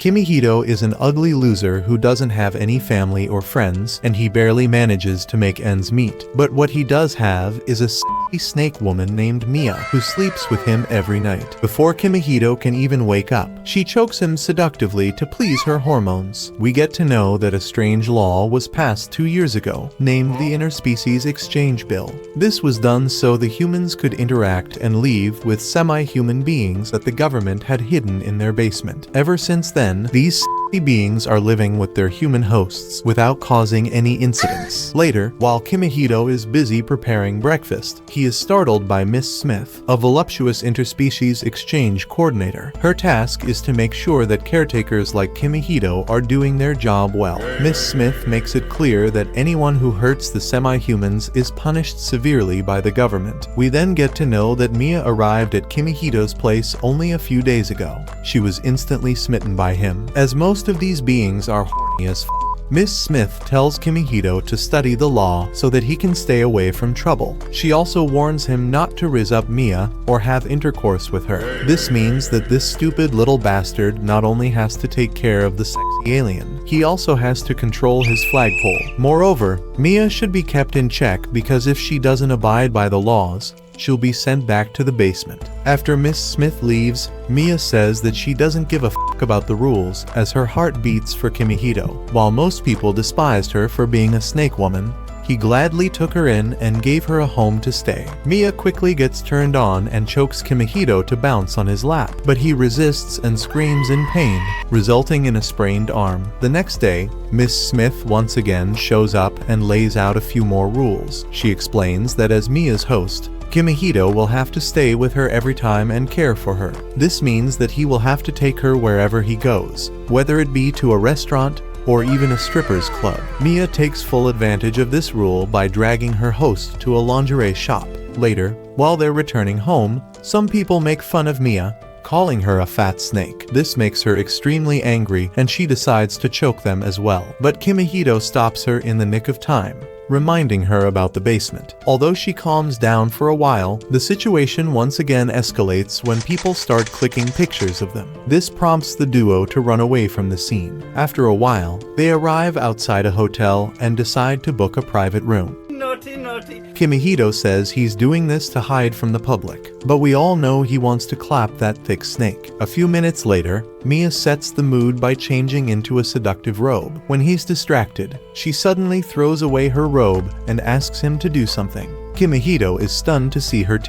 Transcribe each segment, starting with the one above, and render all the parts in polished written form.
Kimihito is an ugly loser who doesn't have any family or friends, and he barely manages to make ends meet. But what he does have is a sexy snake woman named Mia who sleeps with him every night. Before Kimihito can even wake up, she chokes him seductively to please her hormones. We get to know that a strange law was passed 2 years ago, named the Interspecies Exchange Bill. This was done so the humans could interact and leave with semi-human beings that the government had hidden in their basement. Ever since then, these beings are living with their human hosts without causing any incidents. Later, while Kimihito is busy preparing breakfast, he is startled by Miss Smith, a voluptuous interspecies exchange coordinator. Her task is to make sure that caretakers like Kimihito are doing their job well. Miss Smith makes it clear that anyone who hurts the semi-humans is punished severely by the government. We then get to know that Mia arrived at Kimihito's place only a few days ago. She was instantly smitten by him, as most of these beings are horny as f***. Miss Smith tells Kimihito to study the law so that he can stay away from trouble. She also warns him not to rizz up Mia or have intercourse with her. This means that this stupid little bastard not only has to take care of the sexy alien, he also has to control his flagpole. Moreover, Mia should be kept in check because if she doesn't abide by the laws, she'll be sent back to the basement. After Miss Smith leaves, Mia says that she doesn't give a f*** about the rules as her heart beats for Kimihito. While most people despised her for being a snake woman, he gladly took her in and gave her a home to stay. Mia quickly gets turned on and chokes Kimihito to bounce on his lap, but he resists and screams in pain, resulting in a sprained arm. The next day, Miss Smith once again shows up and lays out a few more rules. She explains that as Mia's host, Kimihito will have to stay with her every time and care for her. This means that he will have to take her wherever he goes, whether it be to a restaurant or even a stripper's club. Mia takes full advantage of this rule by dragging her host to a lingerie shop. Later, while they're returning home, some people make fun of Mia, calling her a fat snake. This makes her extremely angry and she decides to choke them as well. But Kimihito stops her in the nick of time, reminding her about the basement. Although she calms down for a while, the situation once again escalates when people start clicking pictures of them. This prompts the duo to run away from the scene. After a while, they arrive outside a hotel and decide to book a private room. Naughty, naughty. Kimihito says he's doing this to hide from the public, but we all know he wants to clap that thick snake. A few minutes later, Mia sets the mood by changing into a seductive robe. When he's distracted, she suddenly throws away her robe and asks him to do something. Kimihito is stunned to see her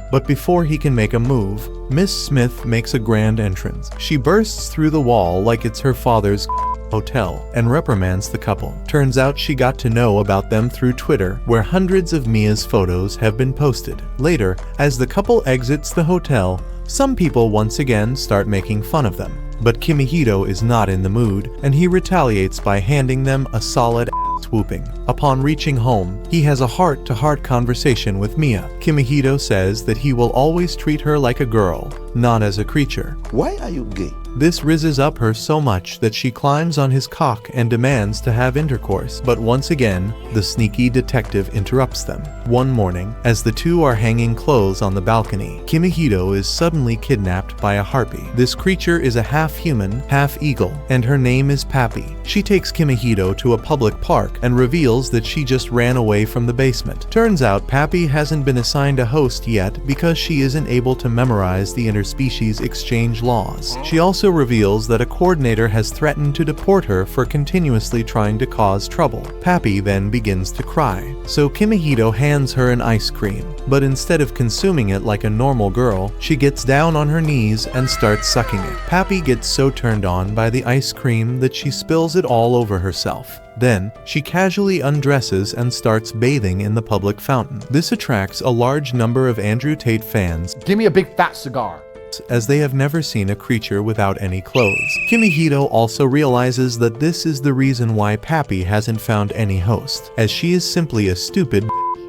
but before he can make a move, Miss Smith makes a grand entrance. She bursts through the wall like it's her father's hotel and reprimands the couple. Turns out she got to know about them through Twitter, where hundreds of Mia's photos have been posted. Later, as the couple exits the hotel, some people once again start making fun of them. But Kimihito is not in the mood, and he retaliates by handing them a solid whooping. Upon reaching home, he has a heart-to-heart conversation with Mia. Kimihito says that he will always treat her like a girl, not as a creature. Why are you gay? This rizzes up her so much that she climbs on his cock and demands to have intercourse. But once again, the sneaky detective interrupts them. One morning, as the two are hanging clothes on the balcony, Kimihito is suddenly kidnapped by a harpy. This creature is a half-human, half-eagle, and her name is Pappy. She takes Kimihito to a public park and reveals that she just ran away from the basement. Turns out Pappy hasn't been assigned a host yet because she isn't able to memorize the interspecies exchange laws. She also reveals that a coordinator has threatened to deport her for continuously trying to cause trouble. Pappy then begins to cry, so Kimihito hands her an ice cream, but instead of consuming it like a normal girl, she gets down on her knees and starts sucking it. Pappy gets so turned on by the ice cream that she spills it all over herself. Then, she casually undresses and starts bathing in the public fountain. This attracts a large number of Andrew Tate fans. Give me a big fat cigar. As they have never seen a creature without any clothes. Kimihito also realizes that this is the reason why Pappy hasn't found any host, as she is simply a stupid.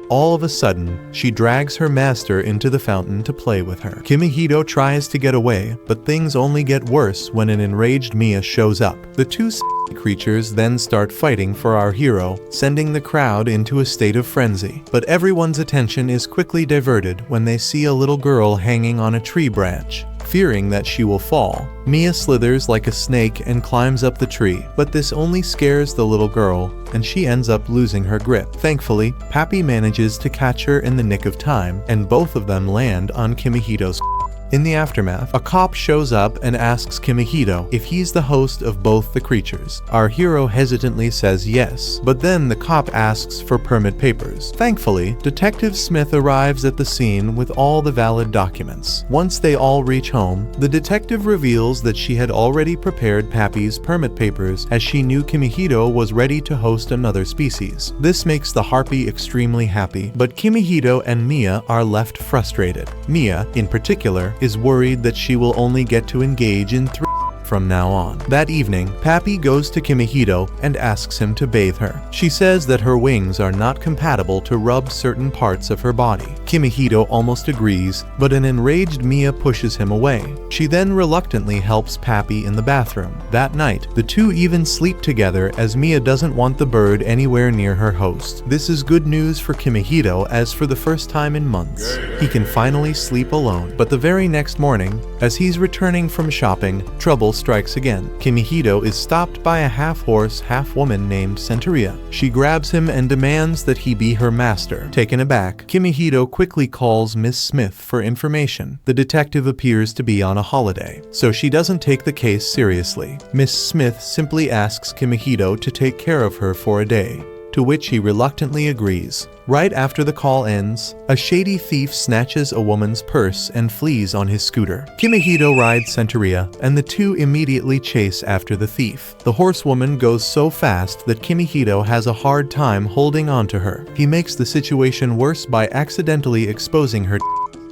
All of a sudden, she drags her master into the fountain to play with her. Kimihito tries to get away, but things only get worse when an enraged Mia shows up. The two creatures then start fighting for our hero, sending the crowd into a state of frenzy. But everyone's attention is quickly diverted when they see a little girl hanging on a tree branch. fearing that she will fall. Mia slithers like a snake and climbs up the tree, but this only scares the little girl, and she ends up losing her grip. Thankfully, Pappy manages to catch her in the nick of time, and both of them land on Kimihito's. In the aftermath, a cop shows up and asks Kimihito if he's the host of both the creatures. Our hero hesitantly says yes, but then the cop asks for permit papers. Thankfully, Detective Smith arrives at the scene with all the valid documents. Once they all reach home, the detective reveals that she had already prepared Pappy's permit papers as she knew Kimihito was ready to host another species. This makes the harpy extremely happy, but Kimihito and Mia are left frustrated. Mia, in particular, is worried that she will only get to engage in 3 from now on. That evening, Pappy goes to Kimihito and asks him to bathe her. She says that her wings are not compatible to rub certain parts of her body. Kimihito almost agrees, but an enraged Mia pushes him away. She then reluctantly helps Pappy in the bathroom. That night, the two even sleep together as Mia doesn't want the bird anywhere near her host. This is good news for Kimihito, as for the first time in months, he can finally sleep alone. But the very next morning, as he's returning from shopping, trouble strikes again. Kimihito is stopped by a half-horse, half-woman named Centuria. She grabs him and demands that he be her master. Taken aback, Kimihito quickly calls Miss Smith for information. The detective appears to be on a holiday, so she doesn't take the case seriously. Miss Smith simply asks Kimihito to take care of her for a day, to which he reluctantly agrees. Right after the call ends, a shady thief snatches a woman's purse and flees on his scooter. Kimihito rides Centuria, and the two immediately chase after the thief. The horsewoman goes so fast that Kimihito has a hard time holding on to her. He makes the situation worse by accidentally exposing her,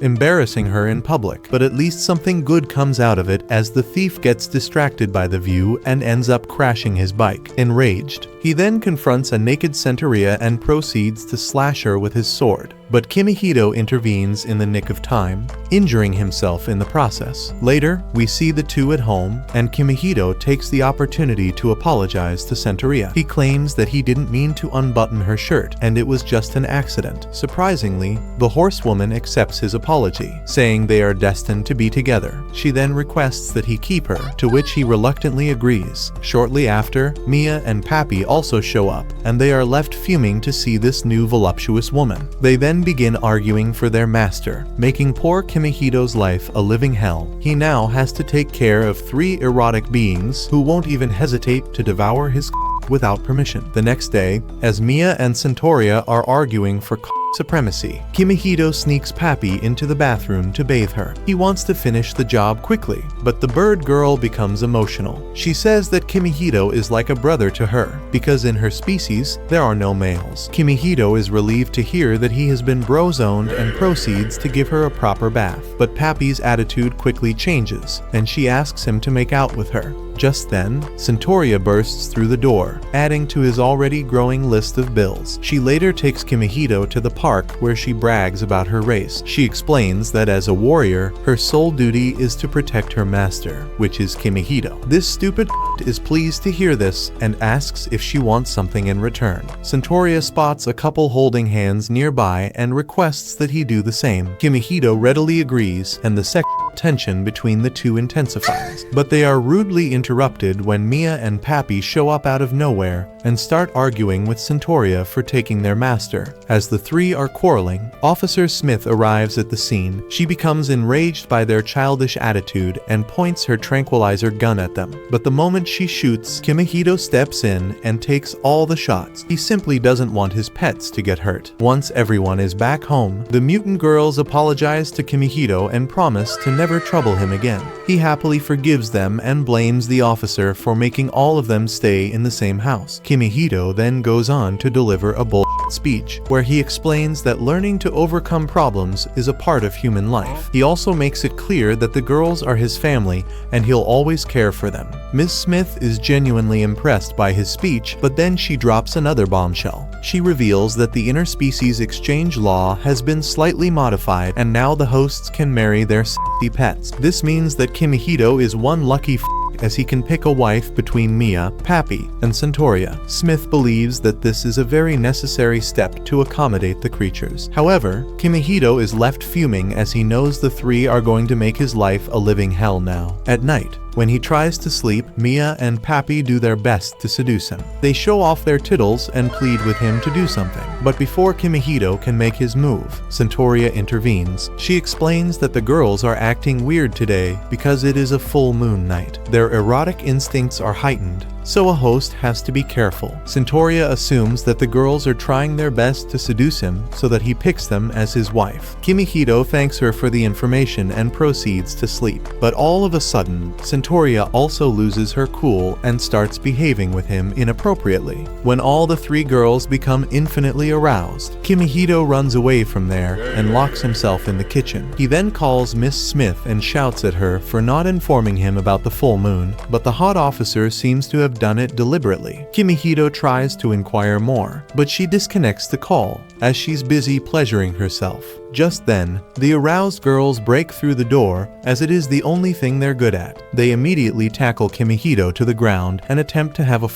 embarrassing her in public, but at least something good comes out of it as the thief gets distracted by the view and ends up crashing his bike. Enraged, he then confronts a naked Centuria and proceeds to slash her with his sword. But Kimihito intervenes in the nick of time, injuring himself in the process. Later, we see the two at home, and Kimihito takes the opportunity to apologize to Centuria. He claims that he didn't mean to unbutton her shirt, and it was just an accident. Surprisingly, the horsewoman accepts his apology, saying they are destined to be together. She then requests that he keep her, to which he reluctantly agrees. Shortly after, Mia and Pappy also show up, and they are left fuming to see this new voluptuous woman. They then begin arguing for their master, making poor Kimihito's life a living hell. He now has to take care of 3 erotic beings who won't even hesitate to devour his without permission. The next day, as Mia and Centuria are arguing for supremacy, Kimihito sneaks Pappy into the bathroom to bathe her. He wants to finish the job quickly, but the bird girl becomes emotional. She says that Kimihito is like a brother to her, because in her species, there are no males. Kimihito is relieved to hear that he has been bro-zoned and proceeds to give her a proper bath. But Pappy's attitude quickly changes, and she asks him to make out with her. Just then, Centuria bursts through the door, adding to his already growing list of bills. She later takes Kimihito to the park where she brags about her race. She explains that as a warrior, her sole duty is to protect her master, which is Kimihito. This stupid is pleased to hear this and asks if she wants something in return. Centuria spots a couple holding hands nearby and requests that he do the same. Kimihito readily agrees, and the sexual tension between the two intensifies. But they are rudely interrupted when Mia and Pappy show up out of nowhere and start arguing with Centuria for taking their master. As the 3 are quarreling, Officer Smith arrives at the scene. She becomes enraged by their childish attitude and points her tranquilizer gun at them. But the moment she shoots, Kimihito steps in and takes all the shots. He simply doesn't want his pets to get hurt. Once everyone is back home, the mutant girls apologize to Kimihito and promise to never trouble him again. He happily forgives them and blames the officer for making all of them stay in the same house. Kimihito then goes on to deliver a bullshit speech, where he explains that learning to overcome problems is a part of human life. He also makes it clear that the girls are his family and he'll always care for them. Ms. Smith is genuinely impressed by his speech, but then she drops another bombshell. She reveals that the interspecies exchange law has been slightly modified, and now the hosts can marry their sexy pets. This means that Kimihito is one lucky as he can pick a wife between Mia, Pappy, and Centauria. Smith believes that this is a very necessary step to accommodate the creatures. However, Kimihito is left fuming as he knows the three are going to make his life a living hell now. At night, when he tries to sleep, Mia and Pappy do their best to seduce him. They show off their tittles and plead with him to do something. But before Kimihito can make his move, Centauria intervenes. She explains that the girls are acting weird today because it is a full moon night. Their erotic instincts are heightened, so a host has to be careful. Centauria assumes that the girls are trying their best to seduce him so that he picks them as his wife. Kimihito thanks her for the information and proceeds to sleep. But all of a sudden, Centauria also loses her cool and starts behaving with him inappropriately. When all the three girls become infinitely aroused, Kimihito runs away from there and locks himself in the kitchen. He then calls Miss Smith and shouts at her for not informing him about the full moon, but the hot officer seems to have done it deliberately. Kimihito tries to inquire more, but she disconnects the call as she's busy pleasuring herself. Just then, the aroused girls break through the door, as it is the only thing they're good at. They immediately tackle Kimihito to the ground and attempt to have a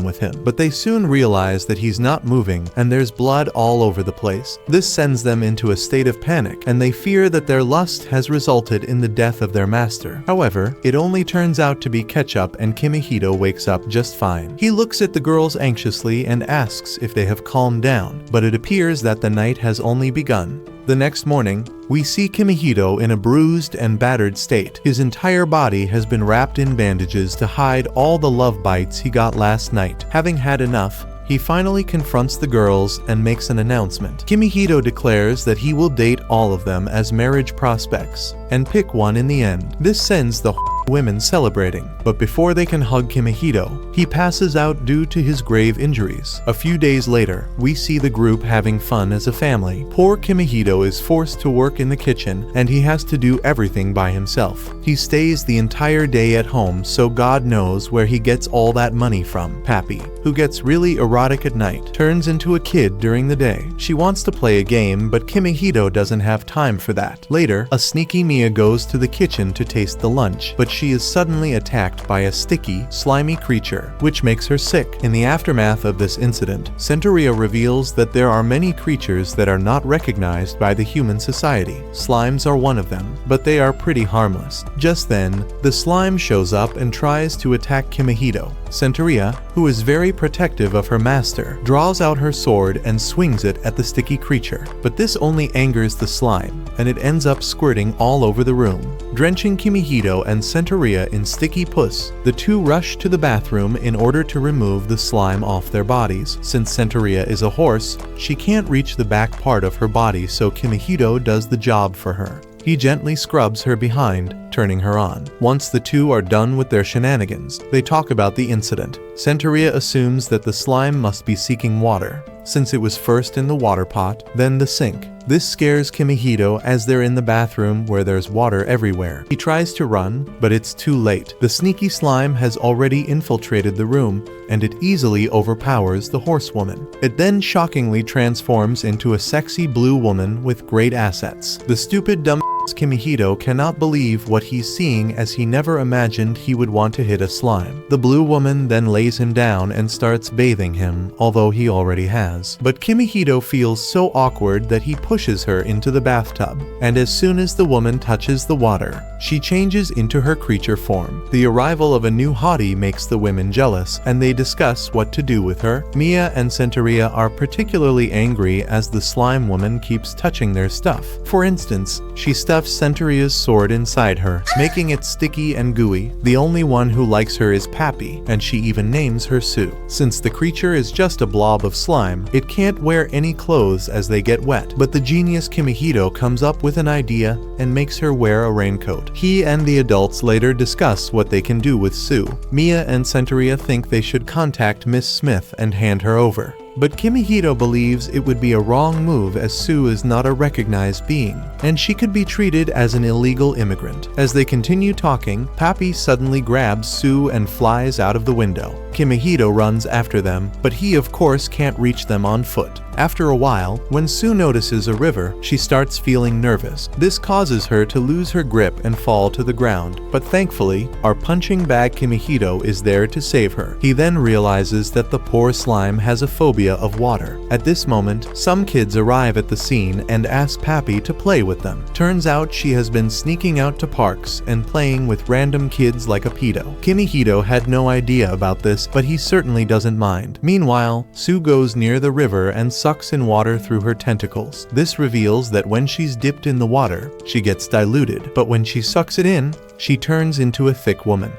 with him, but they soon realize that he's not moving and there's blood all over the place. This sends them into a state of panic, and they fear that their lust has resulted in the death of their master. However, it only turns out to be ketchup, and Kimihito wakes up just fine. He looks at the girls anxiously and asks if they have calmed down, but it appears that the night has only begun. The next morning, we see Kimihito in a bruised and battered state. His entire body has been wrapped in bandages to hide all the love bites he got last night. Having had enough, he finally confronts the girls and makes an announcement. Kimihito declares that he will date all of them as marriage prospects and pick one in the end. This sends the women celebrating, but before they can hug Kimihito, he passes out due to his grave injuries. A few days later, we see the group having fun as a family. Poor Kimihito is forced to work in the kitchen, and he has to do everything by himself. He stays the entire day at home, so God knows where he gets all that money from. Pappy, who gets really erotic at night, turns into a kid during the day. She wants to play a game, but Kimihito doesn't have time for that. Later, a sneaky Mia goes to the kitchen to taste the lunch, but she is suddenly attacked by a sticky, slimy creature, which makes her sick. In the aftermath of this incident, Centauria reveals that there are many creatures that are not recognized by the human society. Slimes are one of them, but they are pretty harmless. Just then, the slime shows up and tries to attack Kimihito. Centauria, who is very protective of her master, draws out her sword and swings it at the sticky creature. But this only angers the slime, and it ends up squirting all over the room, drenching Kimihito and Centauria in sticky pus. The two rush to the bathroom in order to remove the slime off their bodies. Since Centauria is a horse, she can't reach the back part of her body, so Kimihito does the job for her. He gently scrubs her behind, turning her on. Once the two are done with their shenanigans, they talk about the incident. Centauria assumes that the slime must be seeking water, since it was first in the water pot, then the sink. This scares Kimihito as they're in the bathroom where there's water everywhere. He tries to run, but it's too late. The sneaky slime has already infiltrated the room, and it easily overpowers the horsewoman. It then shockingly transforms into a sexy blue woman with great assets. The stupid dumb Kimihito cannot believe what he's seeing, as he never imagined he would want to hit a slime. The blue woman then lays him down and starts bathing him, although he already has. But Kimihito feels so awkward that he pushes her into the bathtub, and as soon as the woman touches the water, she changes into her creature form. The arrival of a new hottie makes the women jealous, and they discuss what to do with her. Mia and Centauria are particularly angry as the slime woman keeps touching their stuff. For instance, she stuffs Centauria's sword inside her, making it sticky and gooey. The only one who likes her is Pappy, and she even names her Sue. Since the creature is just a blob of slime, it can't wear any clothes as they get wet, but the genius Kimihito comes up with an idea and makes her wear a raincoat. He and the adults later discuss what they can do with Sue. Mia and Centauria think they should contact Miss Smith and hand her over, but Kimihito believes it would be a wrong move, as Sue is not a recognized being, and she could be treated as an illegal immigrant. As they continue talking, Pappy suddenly grabs Sue and flies out of the window. Kimihito runs after them, but he of course can't reach them on foot. After a while, when Sue notices a river, she starts feeling nervous. This causes her to lose her grip and fall to the ground, but thankfully, our punching bag Kimihito is there to save her. He then realizes that the poor slime has a phobia of water. At this moment, some kids arrive at the scene and ask Pappy to play with them. Turns out she has been sneaking out to parks and playing with random kids like a pedo. Kimihito had no idea about this, but he certainly doesn't mind. Meanwhile, Sue goes near the river and sucks in water through her tentacles. This reveals that when she's dipped in the water, she gets diluted, but when she sucks it in, she turns into a thick woman.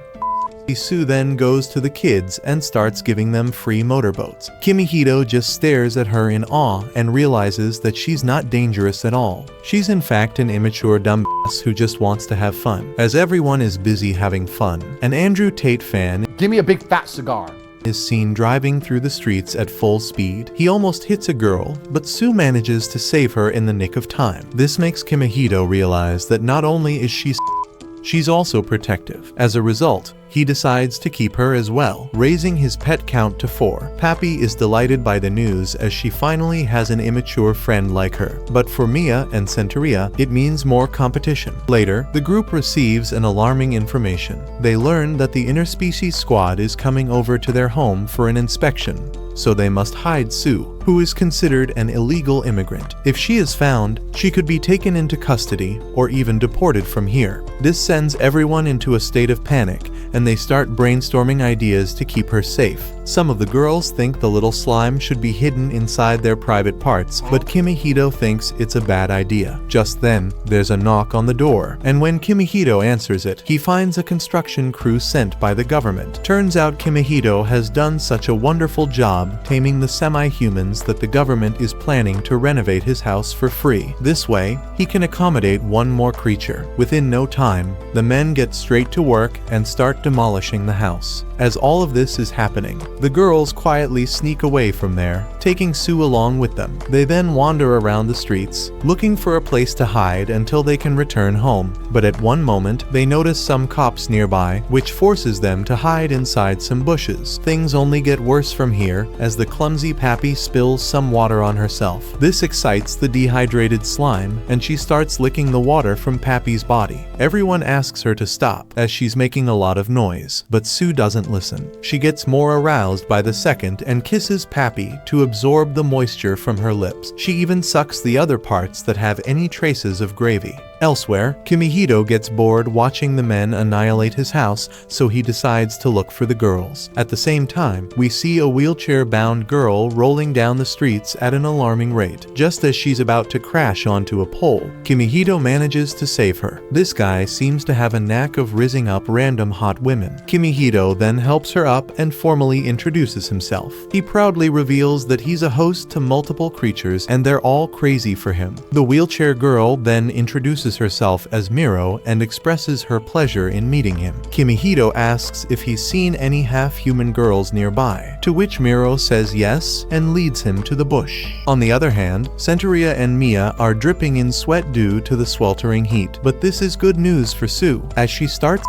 Sue then goes to the kids and starts giving them free motorboats. Kimihito just stares at her in awe and realizes that she's not dangerous at all. She's in fact an immature dumbass who just wants to have fun. As everyone is busy having fun, an Andrew Tate fan, "Give me a big fat cigar," is seen driving through the streets at full speed. He almost hits a girl, but Sue manages to save her in the nick of time. This makes Kimihito realize that not only is she's also protective. As a result, he decides to keep her as well, raising his pet count to 4. Pappy is delighted by the news as she finally has an immature friend like her. But for Mia and Centuria, it means more competition. Later, the group receives an alarming information. They learn that the interspecies squad is coming over to their home for an inspection, so they must hide Sue, who is considered an illegal immigrant. If she is found, she could be taken into custody or even deported from here. This sends everyone into a state of panic, and they start brainstorming ideas to keep her safe. Some of the girls think the little slime should be hidden inside their private parts, but Kimihito thinks it's a bad idea. Just then, there's a knock on the door, and when Kimihito answers it, he finds a construction crew sent by the government. Turns out Kimihito has done such a wonderful job taming the semi-humans that the government is planning to renovate his house for free. This way, he can accommodate one more creature. Within no time, the men get straight to work and start demolishing the house. As all of this is happening, the girls quietly sneak away from there, taking Sue along with them. They then wander around the streets, looking for a place to hide until they can return home. But at one moment, they notice some cops nearby, which forces them to hide inside some bushes. Things only get worse from here as the clumsy Pappy spills some water on herself. This excites the dehydrated slime, and she starts licking the water from Pappy's body. Everyone asks her to stop, as she's making a lot of noise, but Sue doesn't listen. She gets more aroused by the second and kisses Pappy to absorb the moisture from her lips. She even sucks the other parts that have any traces of gravy. Elsewhere, Kimihito gets bored watching the men annihilate his house, so he decides to look for the girls. At the same time, we see a wheelchair-bound girl rolling down the streets at an alarming rate. Just as she's about to crash onto a pole, Kimihito manages to save her. This guy seems to have a knack of rizzing up random hot women. Kimihito then helps her up and formally introduces himself. He proudly reveals that he's a host to multiple creatures and they're all crazy for him. The wheelchair girl then introduces herself as Miro and expresses her pleasure in meeting him. Kimihito asks if he's seen any half-human girls nearby, to which Miro says yes and leads him to the bush. On the other hand, Centuria and Mia are dripping in sweat due to the sweltering heat, but this is good news for Sue. As she starts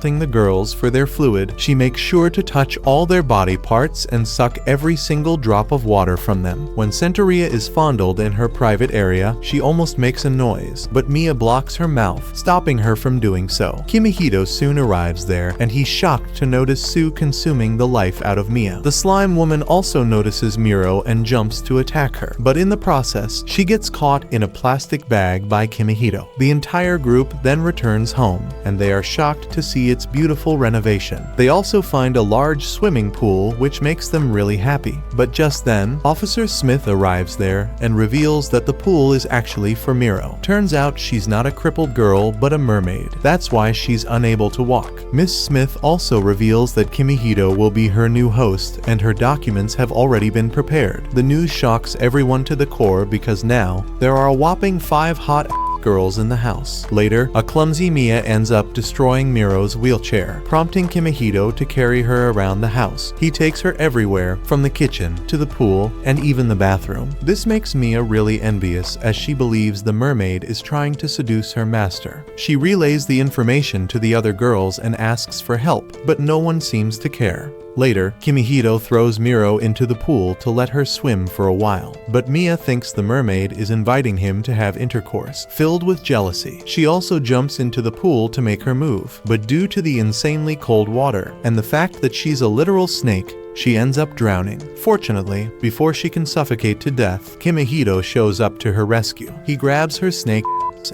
the girls for their fluid, she makes sure to touch all their body parts and suck every single drop of water from them. When Centuria is fondled in her private area, she almost makes a noise, but Mia blocks her mouth, stopping her from doing so. Kimihito soon arrives there, and he's shocked to notice Sue consuming the life out of Mia. The slime woman also notices Miro and jumps to attack her, but in the process, she gets caught in a plastic bag by Kimihito. The entire group then returns home, and they are shocked to see its beautiful renovation. They also find a large swimming pool, which makes them really happy. But just then, Officer Smith arrives there and reveals that the pool is actually for Miro. Turns out she's not a crippled girl, but a mermaid. That's why she's unable to walk. Miss Smith also reveals that Kimihito will be her new host, and her documents have already been prepared. The news shocks everyone to the core because now, there are a whopping 5 hot girls in the house. Later, a clumsy Mia ends up destroying Miro's wheelchair, prompting Kimihito to carry her around the house. He takes her everywhere, from the kitchen to the pool and even the bathroom. This makes Mia really envious as she believes the mermaid is trying to seduce her master. She relays the information to the other girls and asks for help, but no one seems to care. Later, Kimihito throws Miro into the pool to let her swim for a while, but Mia thinks the mermaid is inviting him to have intercourse. Filled with jealousy, she also jumps into the pool to make her move, but due to the insanely cold water and the fact that she's a literal snake, she ends up drowning. Fortunately, before she can suffocate to death, Kimihito shows up to her rescue. He grabs her snake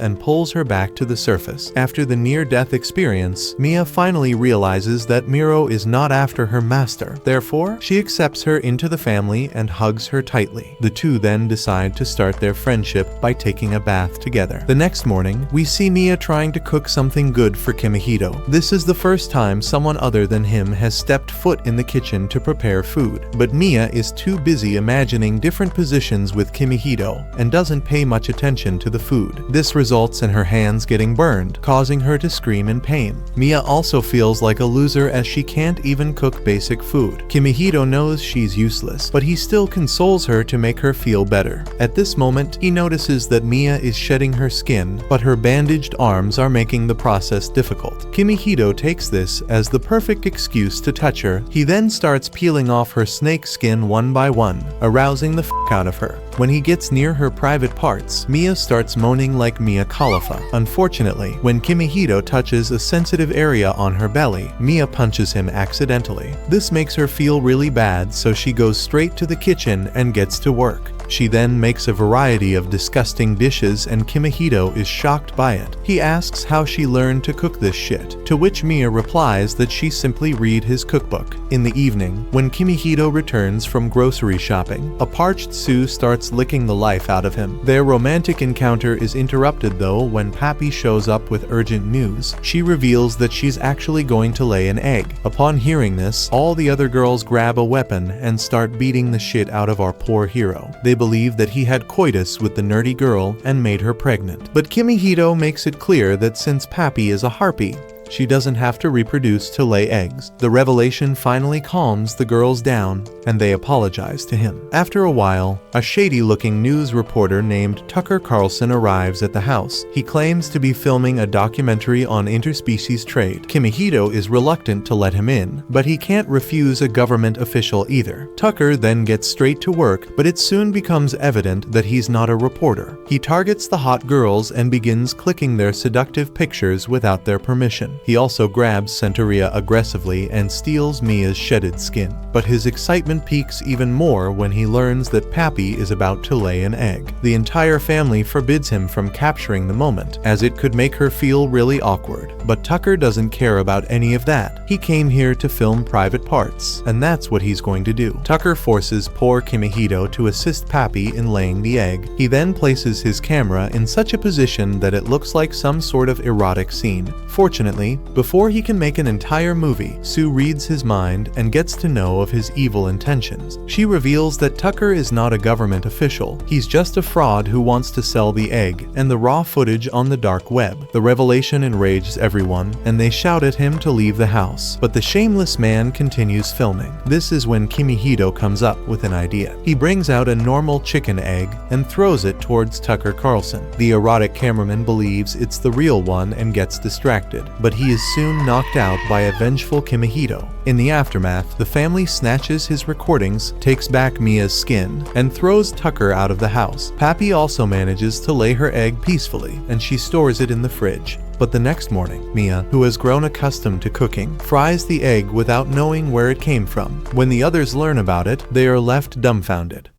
and pulls her back to the surface. After the near-death experience, Mia finally realizes that Miro is not after her master. Therefore, she accepts her into the family and hugs her tightly. The two then decide to start their friendship by taking a bath together. The next morning, we see Mia trying to cook something good for Kimihito. This is the first time someone other than him has stepped foot in the kitchen to prepare food, but Mia is too busy imagining different positions with Kimihito and doesn't pay much attention to the food. This results in her hands getting burned, causing her to scream in pain. Mia also feels like a loser as she can't even cook basic food. Kimihito knows she's useless, but he still consoles her to make her feel better. At this moment, he notices that Mia is shedding her skin, but her bandaged arms are making the process difficult. Kimihito takes this as the perfect excuse to touch her. He then starts peeling off her snake skin one by one, arousing the f*** out of her. When he gets near her private parts, Mia starts moaning like Mia Khalifa. Unfortunately, when Kimihito touches a sensitive area on her belly, Mia punches him accidentally. This makes her feel really bad, so she goes straight to the kitchen and gets to work. She then makes a variety of disgusting dishes and Kimihito is shocked by it. He asks how she learned to cook this shit, to which Mia replies that she simply read his cookbook. In the evening, when Kimihito returns from grocery shopping, a parched Sue starts licking the life out of him. Their romantic encounter is interrupted though when Pappy shows up with urgent news. She reveals that she's actually going to lay an egg. Upon hearing this, all the other girls grab a weapon and start beating the shit out of our poor hero. They believe that he had coitus with the nerdy girl and made her pregnant. But Kimihito makes it clear that since Pappy is a harpy, she doesn't have to reproduce to lay eggs. The revelation finally calms the girls down, and they apologize to him. After a while, a shady-looking news reporter named Tucker Carlson arrives at the house. He claims to be filming a documentary on interspecies trade. Kimihito is reluctant to let him in, but he can't refuse a government official either. Tucker then gets straight to work, but it soon becomes evident that he's not a reporter. He targets the hot girls and begins clicking their seductive pictures without their permission. He also grabs Centaurea aggressively and steals Mia's shedded skin. But his excitement peaks even more when he learns that Pappy is about to lay an egg. The entire family forbids him from capturing the moment, as it could make her feel really awkward. But Tucker doesn't care about any of that. He came here to film private parts, and that's what he's going to do. Tucker forces poor Kimihito to assist Pappy in laying the egg. He then places his camera in such a position that it looks like some sort of erotic scene. Fortunately, before he can make an entire movie, Sue reads his mind and gets to know of his evil intentions. She reveals that Tucker is not a government official. He's just a fraud who wants to sell the egg and the raw footage on the dark web. The revelation enrages everyone, and they shout at him to leave the house. But the shameless man continues filming. This is when Kimihito comes up with an idea. He brings out a normal chicken egg and throws it towards Tucker Carlson. The erotic cameraman believes it's the real one and gets distracted, but he is soon knocked out by a vengeful Kimihito. In the aftermath, the family snatches his recordings, takes back Mia's skin, and throws Tucker out of the house. Pappy also manages to lay her egg peacefully, and she stores it in the fridge. But the next morning, Mia, who has grown accustomed to cooking, fries the egg without knowing where it came from. When the others learn about it, they are left dumbfounded.